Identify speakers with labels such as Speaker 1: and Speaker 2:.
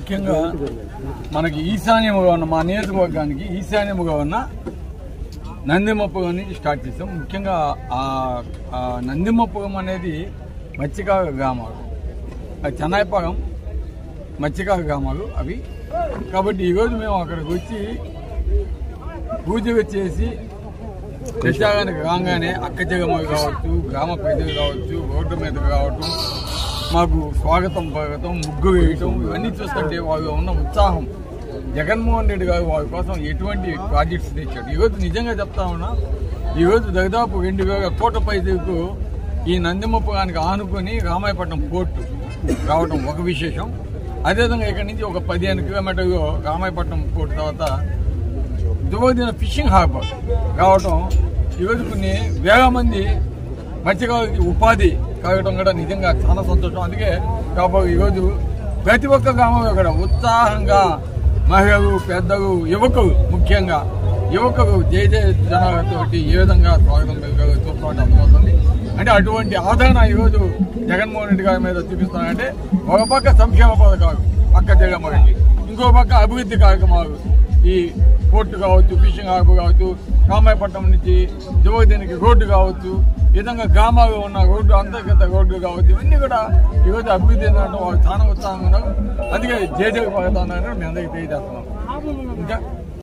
Speaker 1: ముఖ్యంగా మనకి ఈశాన్యముగా ఉన్న మా నియోజకవర్గానికి ఈశాన్యముగా ఉన్న నందిమొప్పగం నుంచి స్టార్ట్ చేసాం. ముఖ్యంగా ఆ నందిమొప్పగం అనేది మత్స్యకార గ్రామాలు, అది చెన్నాయిపాలెం మత్స్యకార గ్రామాలు అవి. కాబట్టి ఈరోజు మేము అక్కడికి వచ్చి పూజలు చేసి ప్రచారానికి రాగానే అక్కచెగమలు కావచ్చు, గ్రామ ప్రజలు కావచ్చు, రోడ్డు మీద కావటం, మాకు స్వాగతం పలకటం, ముగ్గు వేయటం, ఇవన్నీ చూస్తుంటే వాళ్ళు ఉన్న ఉత్సాహం. జగన్మోహన్ రెడ్డి గారు వారి కోసం ఎటువంటి ప్రాజెక్ట్స్ తెచ్చాడు. ఈరోజు నిజంగా చెప్తా ఉన్నా, ఈరోజు దాదాపు 2000 కోట్ల పైసలకు ఈ నందిమొప్పగానికి ఆనుకొని రామాయపట్నం పోర్టు రావడం ఒక విశేషం. అదేవిధంగా ఇక్కడి నుంచి ఒక 15 కిలోమీటర్లు రామాయపట్నం పోర్టు తర్వాత దువ్వదిన ఫిషింగ్ హార్బర్ రావటం, ఈరోజు కొన్ని వేల మంది మత్స్యకారులకి ఉపాధి కలగడం కూడా నిజంగా చాలా సంతోషం. అందుకే కాబట్టి ఈరోజు ప్రతి ఒక్క గ్రామంలో కూడా ఉత్సాహంగా మహిళలు, పెద్దలు, యువకులు, ముఖ్యంగా యువకులు జయ జనాలతోటి ఏ విధంగా స్వాగతం చూసుకోవడం అర్థమవుతుంది. అంటే అటువంటి ఆదరణ ఈరోజు జగన్మోహన్ రెడ్డి గారి మీద చూపిస్తానంటే, ఒక పక్క సంక్షేమ పథకాలు పక్క జగన్మోహన్, ఇంకో పక్క అభివృద్ధి కార్యక్రమాలు, ఈ పోర్టు కావచ్చు, ఫిషింగ్ హార్బర్ కావచ్చు, రామాయపట్నం నుంచి దువ్వదినికి రోడ్డు కావచ్చు, ఈ విధంగా గ్రామాలు ఉన్న రోడ్డు, అంతర్గత రోడ్డు కావచ్చు, ఇవన్నీ కూడా ఈరోజు అభివృద్ధి ఏంటంటే వాళ్ళు చాలా ఉత్సాహంగా ఉన్నారు. అందుకే జేజేకి పడుతున్నారని మేము అందరికీ తెలియజేస్తున్నాం. ఇంకా